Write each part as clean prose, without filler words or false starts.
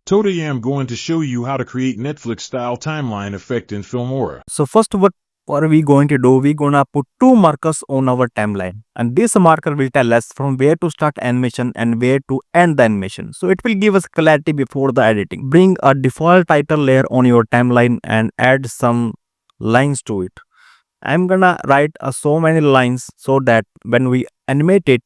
Today I'm going to show you how to create Netflix-style timeline effect in Filmora. So first what are we going to do? We're gonna put two markers on our timeline, and this marker will tell us from where to start animation and where to end the animation. So it will give us clarity before the editing. Bring a default title layer on your timeline and add some lines to it. I'm gonna write so many lines so that when we animate it,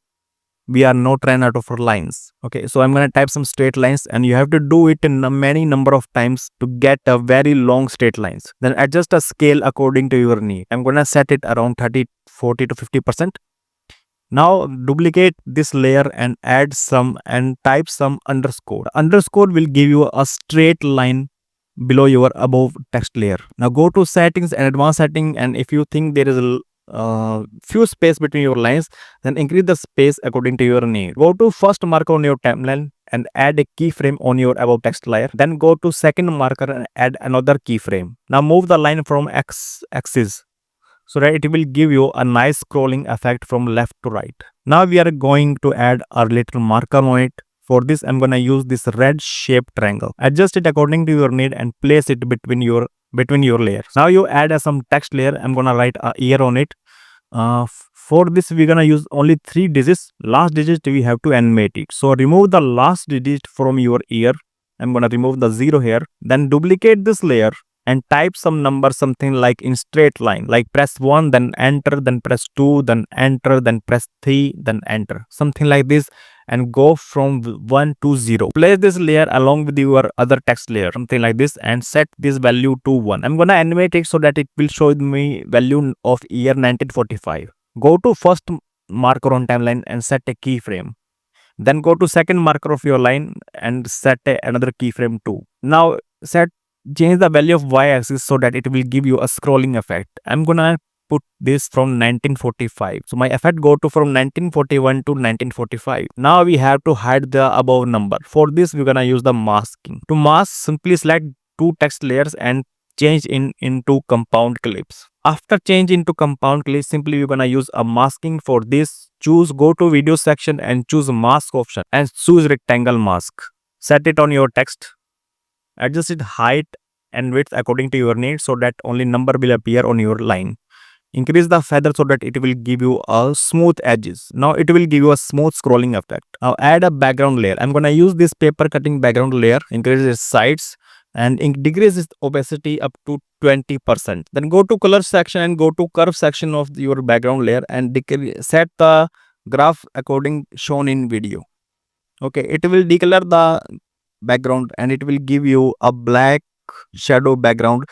we are not ran out of lines. Okay, so I'm gonna type some straight lines, and you have to do it in a many number of times to get a very long straight lines. Then adjust a scale according to your need. I'm gonna set it around 30, 40 to 50%. Now duplicate this layer and add some and type some underscore. Underscore will give you a straight line below your above text layer. Now go to settings and advanced setting, and if you think there is a few space between your lines, then increase the space according to your need. Go to first marker on your timeline and add a keyframe on your above text layer. Then go to second marker and add another keyframe. Now move the line from axis so that it will give you a nice scrolling effect from left to right. Now we are going to add a little marker on it. For this, I'm gonna use this red shaped triangle. Adjust it according to your need and place it between your layers. Now you add some text layer. I'm gonna write a year on it. For this, we're gonna use only 3 digits. Last digit we have to animate it. So remove the last digit from your year. I'm gonna remove the 0 here. Then duplicate this layer and type some number, something like in straight line, like press 1, then enter, then press 2, then enter, then press 3, then enter, something like this, and go from 1 to 0. Place this layer along with your other text layer, something like this, and set this value to 1. I'm gonna animate it so that it will show me value of year 1945. Go to first marker on timeline and set a keyframe. Then go to second marker of your line and set another keyframe too. Now change the value of y-axis so that it will give you a scrolling effect. I'm gonna put this from 1945. So my effect go to from 1941 to 1945. Now we have to hide the above number. For this, we're gonna use the masking. To mask, simply select two text layers and change into compound clips. After change into compound clips, simply we're gonna use a masking. For this, go to video section and choose mask option and choose rectangle mask. Set it on your text. Adjust its height and width according to your need so that only number will appear on your line. Increase the feather so that it will give you a smooth edges. Now it will give you a smooth scrolling effect. Now add a background layer. I'm gonna use this paper cutting background layer. Increase its sides and decrease its opacity up to 20%. Then go to color section and go to curve section of your background layer and set the graph according shown in video. Okay, it will decolor the background and it will give you a black shadow background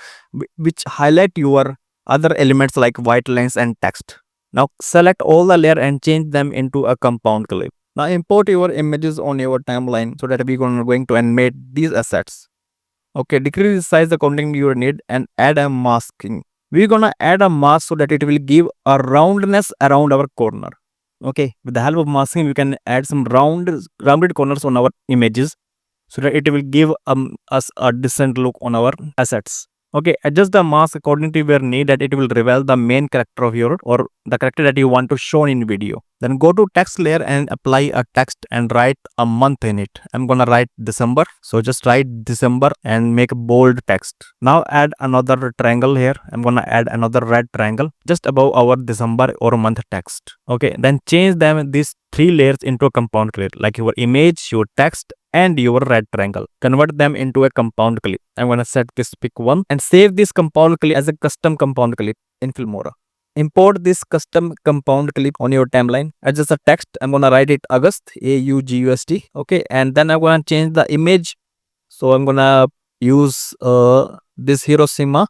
which highlight your other elements like white lines and text. Now select all the layer and change them into a compound clip. Now import your images on your timeline so that we're going to animate these assets. Okay, decrease the size according to your need and add a masking. We're gonna add a mask so that it will give a roundness around our corner. Okay, with the help of masking, we can add some rounded corners on our images so that it will give us a decent look on our assets. Okay, adjust the mask according to your need that it will reveal the main character of your or the character that you want to show in video. Then go to text layer and apply a text and write a month in it. I'm gonna write December. So just write December and make bold text. Now add another triangle here. I'm gonna add another red triangle just above our December or month text. Okay, then change these 3 layers into a compound clip, like your image, your text, and your red triangle. Convert them into a compound clip. I'm gonna set this pick 1 and save this compound clip as a custom compound clip in Filmora. Import this custom compound clip on your timeline. Adjust the text. I'm gonna write it August, AUGUST. Okay, and then I'm gonna change the image. So I'm gonna use this Hiroshima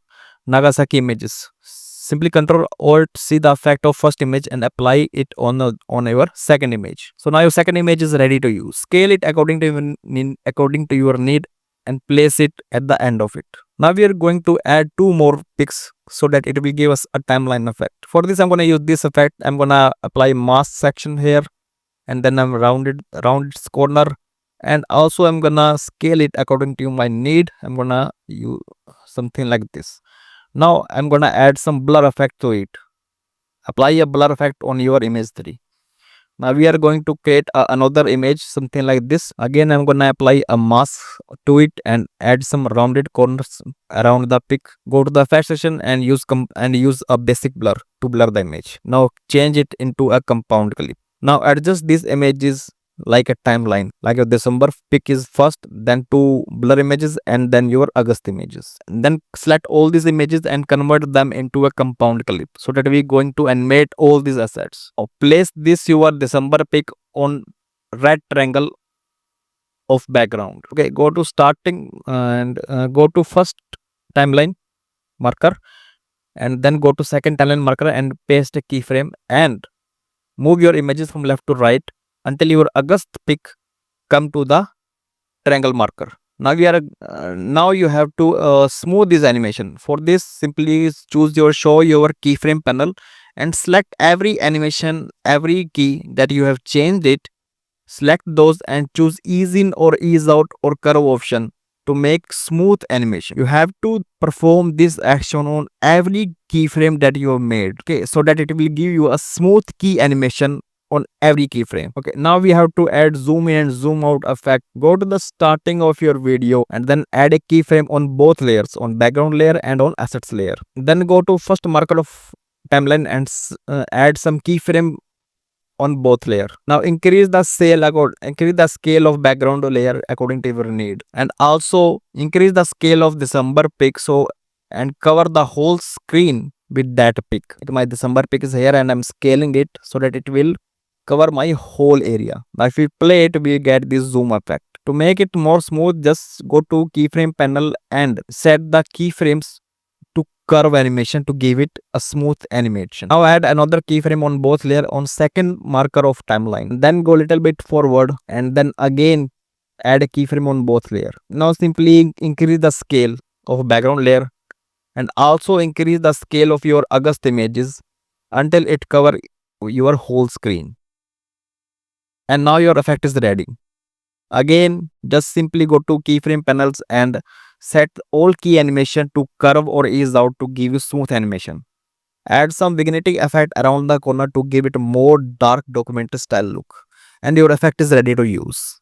Nagasaki images. Simply Ctrl Alt C the effect of first image and apply it on your second image. So now your second image is ready to use. Scale it according to your need and place it at the end of it. Now we are going to add 2 more pics so that it will give us a timeline effect. For this, I'm gonna use this effect. I'm gonna apply mask section here, and then I'm rounded its corner, and also I'm gonna scale it according to my need. I'm gonna use something like this. Now I'm gonna add some blur effect to it. Apply a blur effect on your image 3. Now we are going to create another image, something like this. Again, I'm gonna apply a mask to it and add some rounded corners around the pic. Go to the effect section and use a basic blur to blur the image. Now change it into a compound clip. Now adjust these images like a timeline. Like your December pic is first, then two blur images, and then your August images. And then select all these images and convert them into a compound clip, so that we're going to animate all these assets. Now place this your December pic on red triangle of background. Okay, go to starting and go to first timeline marker, and then go to second timeline marker and paste a keyframe and move your images from left to right until your August pic come to the triangle marker. Now now you have to smooth this animation. For this, simply choose your show your keyframe panel and select every animation, every key that you have changed it. Select those and choose ease in or ease out or curve option to make smooth animation. You have to perform this action on every keyframe that you have made, okay, so that it will give you a smooth key animation on every keyframe. Okay, now we have to add zoom in and zoom out effect. Go to the starting of your video and then add a keyframe on both layers, on background layer and on assets layer. Then go to first marker of timeline and add some keyframe on both layer. Now increase the scale of background layer according to your need, and also increase the scale of December pic, so and cover the whole screen with that pic. My December pic is here and I'm scaling it so that it will cover my whole area. Now if we play it, we get this zoom effect. To make it more smooth, just go to keyframe panel and set the keyframes to curve animation to give it a smooth animation. Now add another keyframe on both layer on second marker of timeline. Then go little bit forward and then again add a keyframe on both layer. Now simply increase the scale of background layer and also increase the scale of your August images until it cover your whole screen. And now your effect is ready. Again, just simply go to keyframe panels and set all key animation to curve or ease out to give you smooth animation. Add some vignetting effect around the corner to give it a more dark documentary style look. And your effect is ready to use.